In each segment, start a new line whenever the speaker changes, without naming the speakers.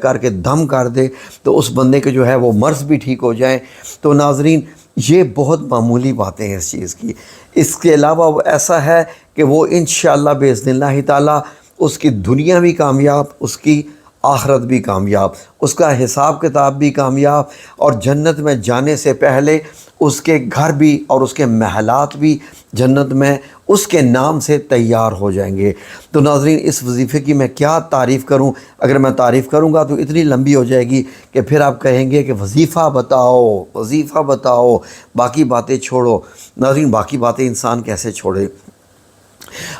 کر کے دم کر دے تو اس بندے کے جو ہے وہ مرض بھی ٹھیک ہو جائیں۔ تو ناظرین یہ بہت معمولی باتیں ہیں اس چیز کی۔ اس کے علاوہ وہ ایسا ہے کہ وہ انشاءاللہ باذن اللہ تعالیٰ اس کی دنیا بھی کامیاب، اس کی آخرت بھی کامیاب، اس کا حساب کتاب بھی کامیاب، اور جنت میں جانے سے پہلے اس کے گھر بھی اور اس کے محلات بھی جنت میں اس کے نام سے تیار ہو جائیں گے۔ تو ناظرین اس وظیفے کی میں کیا تعریف کروں، اگر میں تعریف کروں گا تو اتنی لمبی ہو جائے گی کہ پھر آپ کہیں گے کہ وظیفہ بتاؤ، وظیفہ بتاؤ، باقی باتیں چھوڑو۔ ناظرین باقی باتیں انسان کیسے چھوڑے؟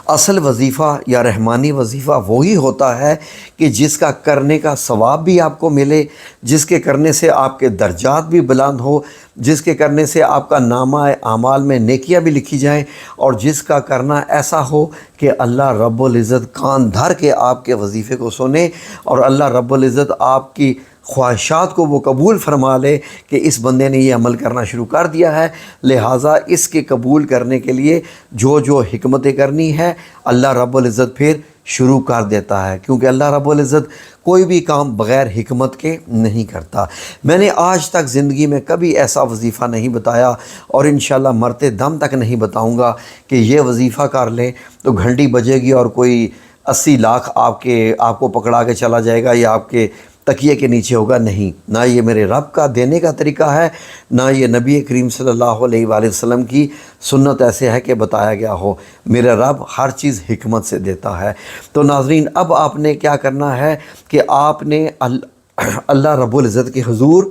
اصل وظیفہ یا رحمانی وظیفہ وہی ہوتا ہے کہ جس کا کرنے کا ثواب بھی آپ کو ملے، جس کے کرنے سے آپ کے درجات بھی بلند ہو، جس کے کرنے سے آپ کا نامہ اعمال میں نیکیاں بھی لکھی جائیں، اور جس کا کرنا ایسا ہو کہ اللہ رب العزت کان دھر کے آپ کے وظیفے کو سنے، اور اللہ رب العزت آپ کی خواہشات کو وہ قبول فرما لے کہ اس بندے نے یہ عمل کرنا شروع کر دیا ہے، لہٰذا اس کے قبول کرنے کے لیے جو جو حکمتیں کرنی ہے اللہ رب العزت پھر شروع کر دیتا ہے، کیونکہ اللہ رب العزت کوئی بھی کام بغیر حکمت کے نہیں کرتا۔ میں نے آج تک زندگی میں کبھی ایسا وظیفہ نہیں بتایا، اور انشاءاللہ مرتے دم تک نہیں بتاؤں گا کہ یہ وظیفہ کر لیں تو گھنٹی بجے گی اور کوئی 80 لاکھ آپ کو پکڑا کے چلا جائے گا یا آپ کے تکیے کے نیچے ہوگا۔ نہیں، نہ یہ میرے رب کا دینے کا طریقہ ہے، نہ یہ نبی کریم صلی اللہ علیہ وآلہ وسلم کی سنت ایسے ہے کہ بتایا گیا ہو۔ میرا رب ہر چیز حکمت سے دیتا ہے۔ تو ناظرین اب آپ نے کیا کرنا ہے کہ آپ نے اللہ رب العزت کے حضور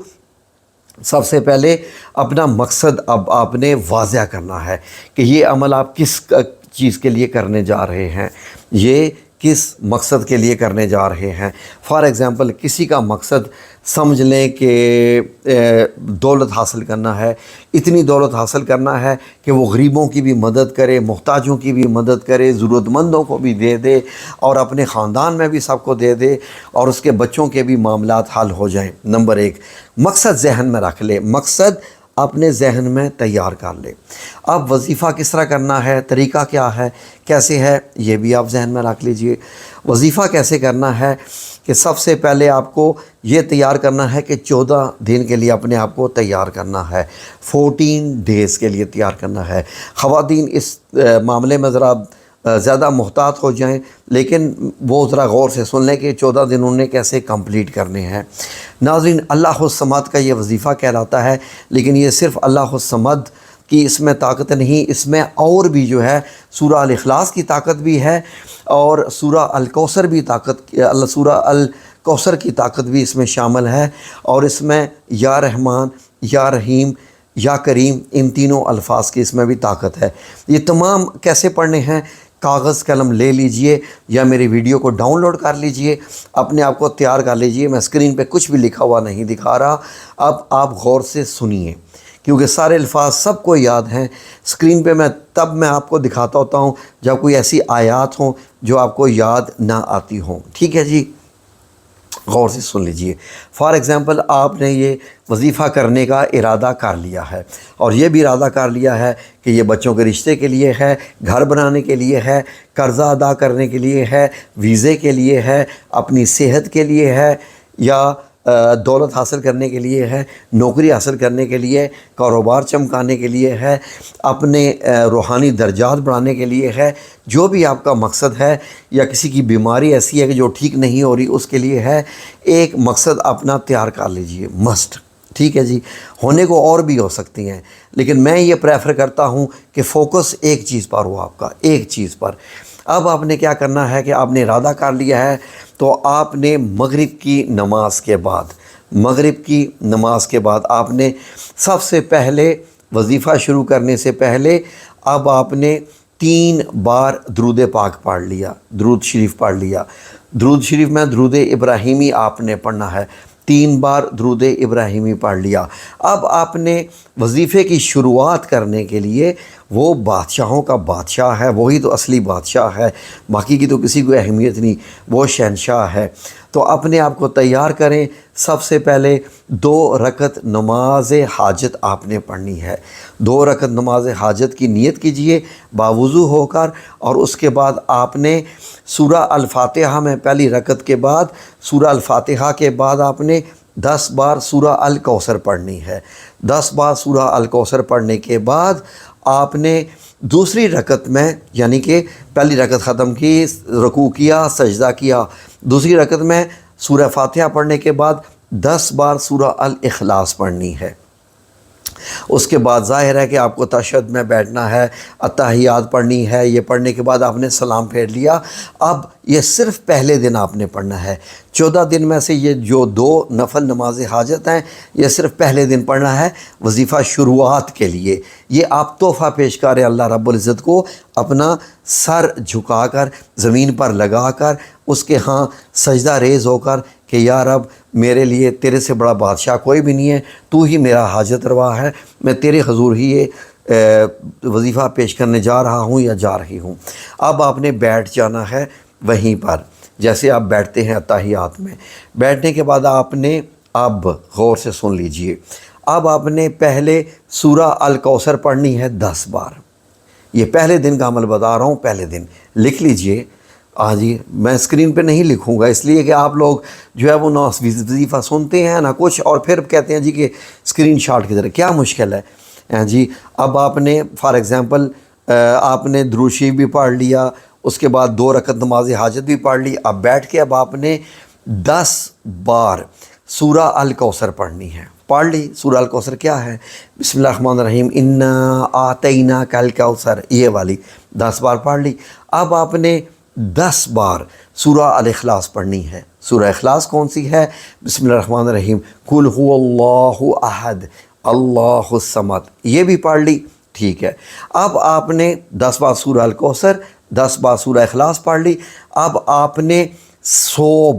سب سے پہلے اپنا مقصد اب آپ نے واضح کرنا ہے کہ یہ عمل آپ کس چیز کے لیے کرنے جا رہے ہیں، یہ کس مقصد کے لیے کرنے جا رہے ہیں۔ فار ایگزامپل کسی کا مقصد سمجھ لیں کہ دولت حاصل کرنا ہے، اتنی دولت حاصل کرنا ہے کہ وہ غریبوں کی بھی مدد کرے، محتاجوں کی بھی مدد کرے، ضرورت مندوں کو بھی دے دے، اور اپنے خاندان میں بھی سب کو دے دے، اور اس کے بچوں کے بھی معاملات حل ہو جائیں۔ نمبر 1 مقصد ذہن میں رکھ لے، مقصد اپنے ذہن میں تیار کر لے۔ اب وظیفہ کس طرح کرنا ہے، طریقہ کیا ہے، کیسے ہے، یہ بھی آپ ذہن میں رکھ لیجئے۔ وظیفہ کیسے کرنا ہے کہ سب سے پہلے آپ کو یہ تیار کرنا ہے کہ 14 دن کے لیے اپنے آپ کو تیار کرنا ہے، 14 ڈیز کے لیے تیار کرنا ہے۔ خواتین اس معاملے میں ذرا زیادہ محتاط ہو جائیں، لیکن وہ ذرا غور سے سن لیں کہ 14 دن انہیں کیسے کمپلیٹ کرنے ہیں۔ ناظرین اللہ الصمد کا یہ وظیفہ کہلاتا ہے، لیکن یہ صرف اللہ الصمد کی اس میں طاقت نہیں، اس میں اور بھی جو ہے سورہ الاخلاص کی طاقت بھی ہے، اور سورہ الکوثر بھی سورہ الکوثر کی طاقت بھی اس میں شامل ہے، اور اس میں یا رحمان، یا رحیم، یا کریم، ان تینوں الفاظ کی اس میں بھی طاقت ہے۔ یہ تمام کیسے پڑھنے ہیں؟ کاغذ قلم لے لیجئے یا میری ویڈیو کو ڈاؤن لوڈ کر لیجئے، اپنے آپ کو تیار کر لیجئے۔ میں اسکرین پہ کچھ بھی لکھا ہوا نہیں دکھا رہا، اب آپ غور سے سنیے، کیونکہ سارے الفاظ سب کو یاد ہیں۔ اسکرین پہ میں آپ کو دکھاتا ہوتا ہوں جب کوئی ایسی آیات ہوں جو آپ کو یاد نہ آتی ہوں، ٹھیک ہے جی؟ غور سے سن لیجئے۔ فار ایگزامپل آپ نے یہ وظیفہ کرنے کا ارادہ کر لیا ہے، اور یہ بھی ارادہ کر لیا ہے کہ یہ بچوں کے رشتے کے لیے ہے، گھر بنانے کے لیے ہے، قرضہ ادا کرنے کے لیے ہے، ویزے کے لیے ہے، اپنی صحت کے لیے ہے، یا دولت حاصل کرنے کے لیے ہے، نوکری حاصل کرنے کے لیے، کاروبار چمکانے کے لیے ہے، اپنے روحانی درجات بڑھانے کے لیے ہے۔ جو بھی آپ کا مقصد ہے، یا کسی کی بیماری ایسی ہے کہ جو ٹھیک نہیں ہو رہی، اس کے لیے ہے، ایک مقصد اپنا تیار کر لیجئے، مسٹ، ٹھیک ہے جی؟ ہونے کو اور بھی ہو سکتی ہیں، لیکن میں یہ پریفر کرتا ہوں کہ فوکس ایک چیز پر ہو، آپ کا ایک چیز پر۔ اب آپ نے کیا کرنا ہے کہ آپ نے ارادہ کر لیا ہے، تو آپ نے مغرب کی نماز کے بعد آپ نے سب سے پہلے وظیفہ شروع کرنے سے پہلے اب آپ نے 3 بار درود پاک پڑھ لیا، درود شریف پڑھ لیا۔ درود شریف میں درود ابراہیمی آپ نے پڑھنا ہے، 3 بار درود ابراہیمی پڑھ لیا۔ اب آپ نے وظیفے کی شروعات کرنے کے لیے وہ بادشاہوں کا بادشاہ ہے، وہی تو اصلی بادشاہ ہے، باقی کی تو کسی کو اہمیت نہیں، وہ شہنشاہ ہے۔ تو اپنے آپ کو تیار کریں۔ سب سے پہلے 2 رکعت نماز حاجت آپ نے پڑھنی ہے۔ 2 رکعت نماز حاجت کی نیت کیجئے باوضو ہو کر، اور اس کے بعد آپ نے سورہ الفاتحہ میں پہلی رکعت کے بعد، سورہ الفاتحہ کے بعد آپ نے 10 بار سورہ الکوثر پڑھنی ہے۔ 10 بار سورہ الکوثر پڑھنے کے بعد آپ نے دوسری رکعت میں، یعنی کہ پہلی رکعت ختم کی، رکوع کیا، سجدہ کیا، دوسری رکعت میں سورہ فاتحہ پڑھنے کے بعد 10 بار سورہ الاخلاص پڑھنی ہے۔ اس کے بعد ظاہر ہے کہ آپ کو تشہد میں بیٹھنا ہے، اتحیات پڑھنی ہے۔ یہ پڑھنے کے بعد آپ نے سلام پھیر لیا۔ اب یہ صرف پہلے دن آپ نے پڑھنا ہے۔ 14 دن میں سے یہ جو 2 نفل نماز حاجت ہیں، یہ صرف پہلے دن پڑھنا ہے وظیفہ شروعات کے لیے۔ یہ آپ تحفہ پیش کریں اللہ رب العزت کو، اپنا سر جھکا کر، زمین پر لگا کر، اس کے ہاں سجدہ ریز ہو کر کہ یا رب میرے لیے تیرے سے بڑا بادشاہ کوئی بھی نہیں ہے، تو ہی میرا حاجت روا ہے، میں تیرے حضور ہی یہ وظیفہ پیش کرنے جا رہا ہوں یا جا رہی ہوں۔ اب آپ نے بیٹھ جانا ہے وہیں پر، جیسے آپ بیٹھتے ہیں اتحیات میں۔ بیٹھنے کے بعد آپ نے، اب غور سے سن لیجئے، اب آپ نے پہلے سورہ الکوثر پڑھنی ہے 10 بار۔ یہ پہلے دن کا عمل بتا رہا ہوں، پہلے دن لکھ لیجئے۔ جی میں اسکرین پہ نہیں لکھوں گا، اس لیے کہ آپ لوگ جو ہے وہ نہ وظیفہ سنتے ہیں نہ کچھ، اور پھر کہتے ہیں جی کہ اسکرین شاٹ کی طرح کیا مشکل ہے جی۔ اب آپ نے فار ایگزامپل آپ نے درود شریف بھی پڑھ لیا، اس کے بعد 2 رکعت نماز حاجت بھی پڑھ لی۔ اب بیٹھ کے اب آپ نے 10 بار سورہ الکوثر پڑھنی ہے۔ پڑھ لی سورہ الکوثر کیا ہے؟ بسم اللہ الرحمن الرحیم، انا اعطیناک الکوثر، یہ والی 10 بار پڑھ لی۔ اب آپ نے 10 بار سورہ الاخلاص پڑھنی ہے۔ سورہ اخلاص کون سی ہے؟ بسم اللہ الرحمن الرحیم، قل هو اللہ احد اللہ الصمد، یہ بھی پڑھ لی، ٹھیک ہے۔ اب آپ نے 10 بار سورہ الکوثر، 10 بار سورہ اخلاص پڑھ لی۔ اب آپ نے 100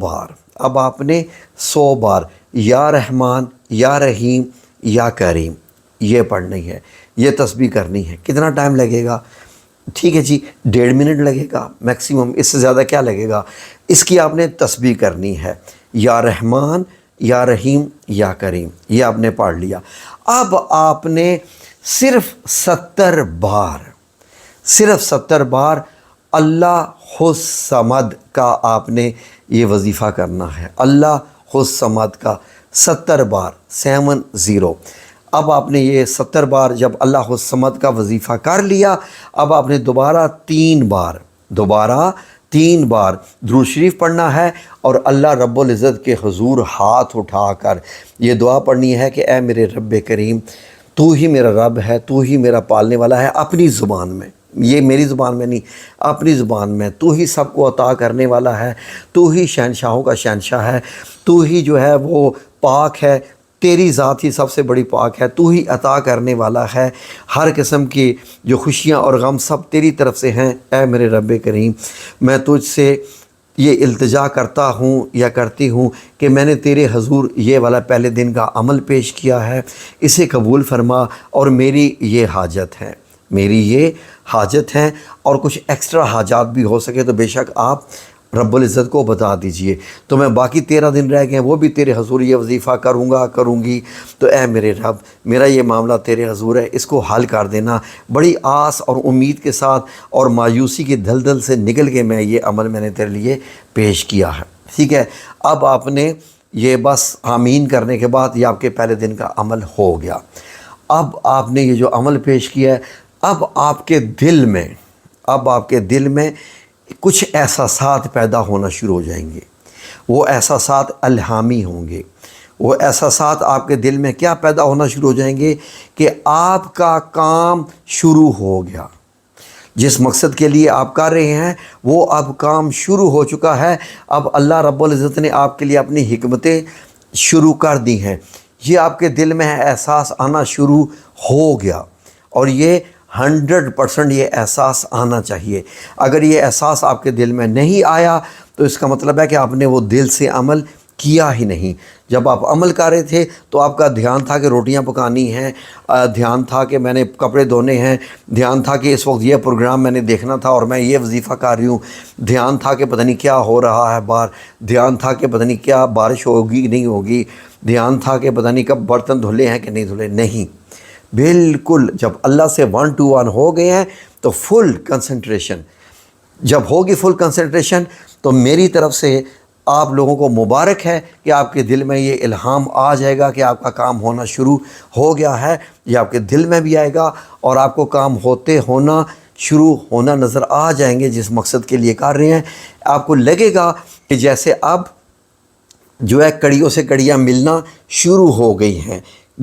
بار یا رحمان یا رحیم یا کریم یہ پڑھنی ہے، یہ تسبیح کرنی ہے۔ کتنا ٹائم لگے گا؟ ٹھیک ہے جی، 1.5 منٹ لگے گا میکسیمم، اس سے زیادہ کیا لگے گا؟ اس کی آپ نے تسبیح کرنی ہے، یا رحمان یا رحیم یا کریم، یہ آپ نے پڑھ لیا۔ اب آپ نے صرف 70 بار اللہ الصمد کا آپ نے یہ وظیفہ کرنا ہے۔ اللہ الصمد کا 70 بار، 70۔ اب آپ نے یہ 70 بار جب اللہ الصمد کا وظیفہ کر لیا، اب آپ نے دوبارہ 3 بار درود شریف پڑھنا ہے، اور اللہ رب العزت کے حضور ہاتھ اٹھا کر یہ دعا پڑھنی ہے کہ اے میرے رب کریم، تو ہی میرا رب ہے، تو ہی میرا پالنے والا ہے، اپنی زبان میں، یہ میری زبان میں نہیں، اپنی زبان میں، تو ہی سب کو عطا کرنے والا ہے، تو ہی شہنشاہوں کا شہنشاہ ہے، تو ہی جو ہے وہ پاک ہے، تیری ذات ہی سب سے بڑی پاک ہے، تو ہی عطا کرنے والا ہے، ہر قسم کی جو خوشیاں اور غم سب تیری طرف سے ہیں۔ اے میرے رب کریم، میں تجھ سے یہ التجا کرتا ہوں یا کرتی ہوں کہ میں نے تیرے حضور یہ والا پہلے دن کا عمل پیش کیا ہے، اسے قبول فرما، اور میری یہ حاجت ہے، اور کچھ ایکسٹرا حاجات بھی ہو سکے تو بے شک آپ رب العزت کو بتا دیجئے، تو میں باقی 13 دن رہ گئے وہ بھی تیرے حضور یہ وظیفہ کروں گی، تو اے میرے رب، میرا یہ معاملہ تیرے حضور ہے، اس کو حل کر دینا۔ بڑی آس اور امید کے ساتھ اور مایوسی کی دلدل سے نکل کے میں یہ عمل میں نے تیرے لیے پیش کیا ہے، ٹھیک ہے۔ اب آپ نے یہ بس آمین کرنے کے بعد یہ آپ کے پہلے دن کا عمل ہو گیا۔ اب آپ نے یہ جو عمل پیش کیا ہے، اب آپ کے دل میں کچھ احساسات پیدا ہونا شروع ہو جائیں گے، وہ احساسات الہامی ہوں گے۔ وہ احساسات آپ کے دل میں کیا پیدا ہونا شروع ہو جائیں گے کہ آپ کا کام شروع ہو گیا، جس مقصد کے لیے آپ کر رہے ہیں وہ اب کام شروع ہو چکا ہے۔ اب اللہ رب العزت نے آپ کے لیے اپنی حکمتیں شروع کر دی ہیں، یہ آپ کے دل میں احساس آنا شروع ہو گیا، اور یہ 100% یہ احساس آنا چاہیے۔ اگر یہ احساس آپ کے دل میں نہیں آیا تو اس کا مطلب ہے کہ آپ نے وہ دل سے عمل کیا ہی نہیں۔ جب آپ عمل کر رہے تھے تو آپ کا دھیان تھا کہ روٹیاں پکانی ہیں، دھیان تھا کہ میں نے کپڑے دھونے ہیں، دھیان تھا کہ اس وقت یہ پروگرام میں نے دیکھنا تھا اور میں یہ وظیفہ کر رہی ہوں، دھیان تھا کہ پتہ نہیں کیا ہو رہا ہے باہر، دھیان تھا کہ پتہ نہیں کیا بارش ہوگی کہ نہیں ہوگی، دھیان تھا کہ پتہ نہیں کب برتن دھلے ہیں کہ نہیں دھلے۔ نہیں، بالکل جب اللہ سے 1 to 1 ہو گئے ہیں تو فل کنسنٹریشن، جب ہوگی فل کنسنٹریشن تو میری طرف سے آپ لوگوں کو مبارک ہے کہ آپ کے دل میں یہ الہام آ جائے گا کہ آپ کا کام ہونا شروع ہو گیا ہے۔ یہ آپ کے دل میں بھی آئے گا اور آپ کو کام ہوتے ہونا شروع ہونا نظر آ جائیں گے جس مقصد کے لیے کر رہے ہیں۔ آپ کو لگے گا کہ جیسے اب جو ہے کڑیوں سے کڑیاں ملنا شروع ہو گئی ہیں،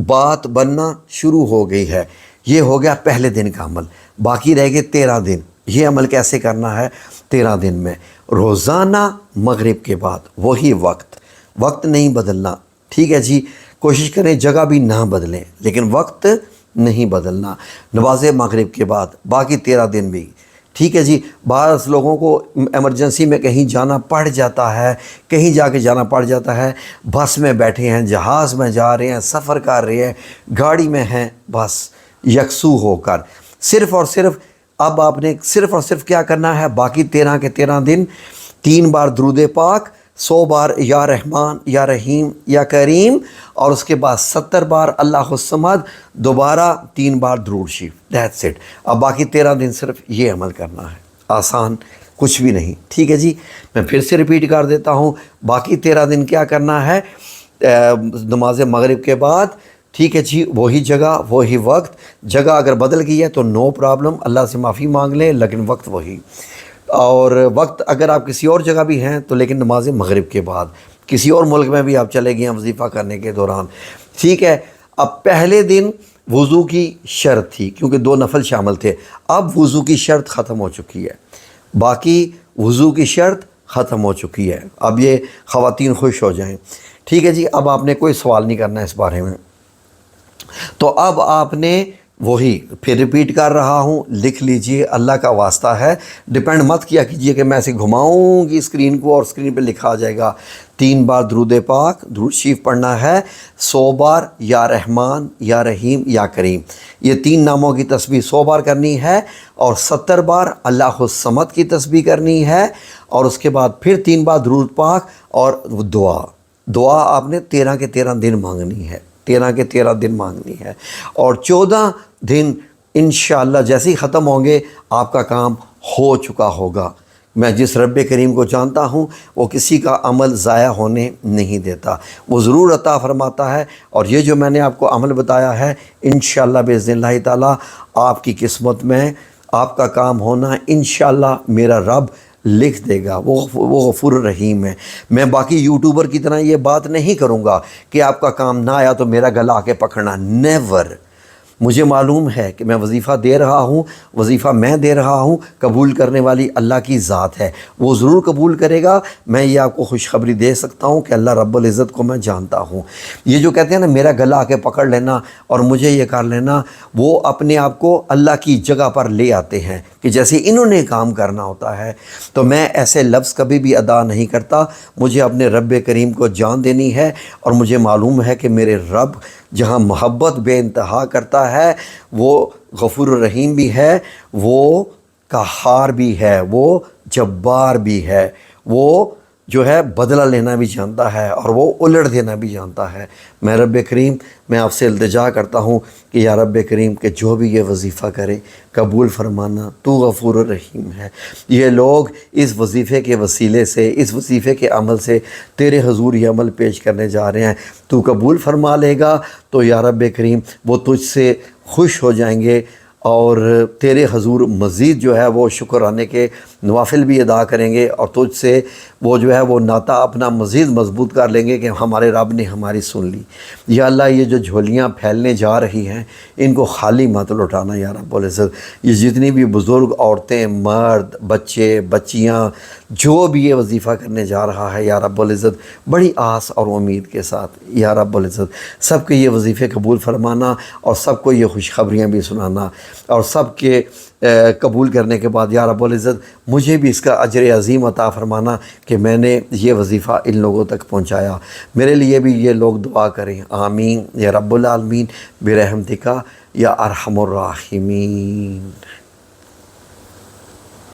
بات بننا شروع ہو گئی ہے۔ یہ ہو گیا پہلے دن کا عمل، باقی رہ گئے 13 دن۔ یہ عمل کیسے کرنا ہے 13 دن میں؟ روزانہ مغرب کے بعد وہی وقت نہیں بدلنا، ٹھیک ہے جی؟ کوشش کریں جگہ بھی نہ بدلیں لیکن وقت نہیں بدلنا، نماز مغرب کے بعد باقی 13 دن بھی، ٹھیک ہے جی؟ بعض لوگوں کو ایمرجنسی میں کہیں جانا پڑ جاتا ہے، کہیں جا کے جانا پڑ جاتا ہے، بس میں بیٹھے ہیں، جہاز میں جا رہے ہیں، سفر کر رہے ہیں، گاڑی میں ہیں، بس یکسو ہو کر صرف اور صرف اب آپ نے صرف اور صرف کیا کرنا ہے؟ باقی 13 کے 13 دن 3 بار درود پاک، 100 بار یا رحمان یا رحیم یا کریم، اور اس کے بعد 70 بار اللہ الصمد، دوبارہ 3 بار درود شریف، دیٹس اٹ۔ اب باقی 13 دن صرف یہ عمل کرنا ہے، آسان کچھ بھی نہیں، ٹھیک ہے جی؟ میں پھر سے ریپیٹ کر دیتا ہوں، باقی 13 دن کیا کرنا ہے؟ نماز مغرب کے بعد، ٹھیک ہے جی؟ وہی جگہ وہی وقت، جگہ اگر بدل گئی ہے تو نو پرابلم، اللہ سے معافی مانگ لیں، لیکن وقت وہی، اور وقت اگر آپ کسی اور جگہ بھی ہیں تو لیکن نماز مغرب کے بعد، کسی اور ملک میں بھی آپ چلے گئے ہیں وظیفہ کرنے کے دوران، ٹھیک ہے؟ اب پہلے دن وضو کی شرط تھی کیونکہ 2 نفل شامل تھے، اب وضو کی شرط ختم ہو چکی ہے، باقی وضو کی شرط ختم ہو چکی ہے۔ اب یہ خواتین خوش ہو جائیں، ٹھیک ہے جی؟ اب آپ نے کوئی سوال نہیں کرنا اس بارے میں۔ تو اب آپ نے وہی پھر ریپیٹ کر رہا ہوں، لکھ لیجئے، اللہ کا واسطہ ہے، ڈیپینڈ مت کیا کیجئے کہ میں ایسے گھماؤں گی اسکرین کو اور اسکرین پہ لکھا جائے گا۔ 3 بار درود پاک، درود شریف پڑھنا ہے، 100 بار یا رحمان یا رحیم یا کریم، یہ 3 ناموں کی تسبیح 100 بار کرنی ہے، اور 70 بار اللہ الصمد کی تسبیح کرنی ہے، اور اس کے بعد پھر 3 بار درود پاک اور دعا آپ نے 13 کے 13 دن مانگنی ہے، 13 کے 13 دن مانگنی ہے، اور 14 دن انشاءاللہ جیسے ہی ختم ہوں گے آپ کا کام ہو چکا ہوگا۔ میں جس رب کریم کو جانتا ہوں وہ کسی کا عمل ضائع ہونے نہیں دیتا، وہ ضرور عطا فرماتا ہے، اور یہ جو میں نے آپ کو عمل بتایا ہے انشاءاللہ باذن اللہ تعالیٰ آپ کی قسمت میں آپ کا کام ہونا انشاءاللہ میرا رب لکھ دے گا، وہ غفور الرحیم ہے۔ میں باقی یوٹیوبر کی طرح یہ بات نہیں کروں گا کہ آپ کا کام نہ آیا تو میرا گلا آ کے پکڑنا، نیور۔ مجھے معلوم ہے کہ میں وظیفہ دے رہا ہوں، وظیفہ میں دے رہا ہوں، قبول کرنے والی اللہ کی ذات ہے، وہ ضرور قبول کرے گا۔ میں یہ آپ کو خوشخبری دے سکتا ہوں کہ اللہ رب العزت کو میں جانتا ہوں۔ یہ جو کہتے ہیں نا میرا گلا آ کے پکڑ لینا اور مجھے یہ کر لینا، وہ اپنے آپ کو اللہ کی جگہ پر لے آتے ہیں کہ جیسے انہوں نے کام کرنا ہوتا ہے، تو میں ایسے لفظ کبھی بھی ادا نہیں کرتا۔ مجھے اپنے رب کریم کو جان دینی ہے، اور مجھے معلوم ہے کہ میرے رب جہاں محبت بے انتہا کرتا ہے وہ غفور الرحیم بھی ہے، وہ قہار بھی ہے، وہ جبار بھی ہے، وہ جو ہے بدلہ لینا بھی جانتا ہے اور وہ الٹ دینا بھی جانتا ہے۔ میں رب کریم، میں آپ سے التجا کرتا ہوں کہ یا رب کریم کہ جو بھی یہ وظیفہ کرے قبول فرمانا، تو غفور الرحیم ہے۔ یہ لوگ اس وظیفے کے وسیلے سے، اس وظیفے کے عمل سے تیرے حضور یہ عمل پیش کرنے جا رہے ہیں، تو قبول فرما لے گا تو یا رب کریم وہ تجھ سے خوش ہو جائیں گے، اور تیرے حضور مزید جو ہے وہ شکرانے کے نوافل بھی ادا کریں گے، اور تجھ سے وہ جو ہے وہ ناطہ اپنا مزید مضبوط کر لیں گے کہ ہمارے رب نے ہماری سن لی۔ یا اللہ یہ جو جھولیاں پھیلنے جا رہی ہیں ان کو خالی مت لوٹانا یا رب العزت۔ یہ جتنی بھی بزرگ عورتیں، مرد، بچے، بچیاں، جو بھی یہ وظیفہ کرنے جا رہا ہے یا رب العزت بڑی آس اور امید کے ساتھ یا رب العزت سب کے یہ وظیفے قبول فرمانا، اور سب کو یہ خوشخبریاں بھی سنانا، اور سب کے قبول کرنے کے بعد یا رب العزت مجھے بھی اس کا اجر عظیم عطا فرمانا کہ میں نے یہ وظیفہ ان لوگوں تک پہنچایا۔ میرے لیے بھی یہ لوگ دعا کریں، آمین یا رب العالمین برحمتک یا ارحم الراحمین۔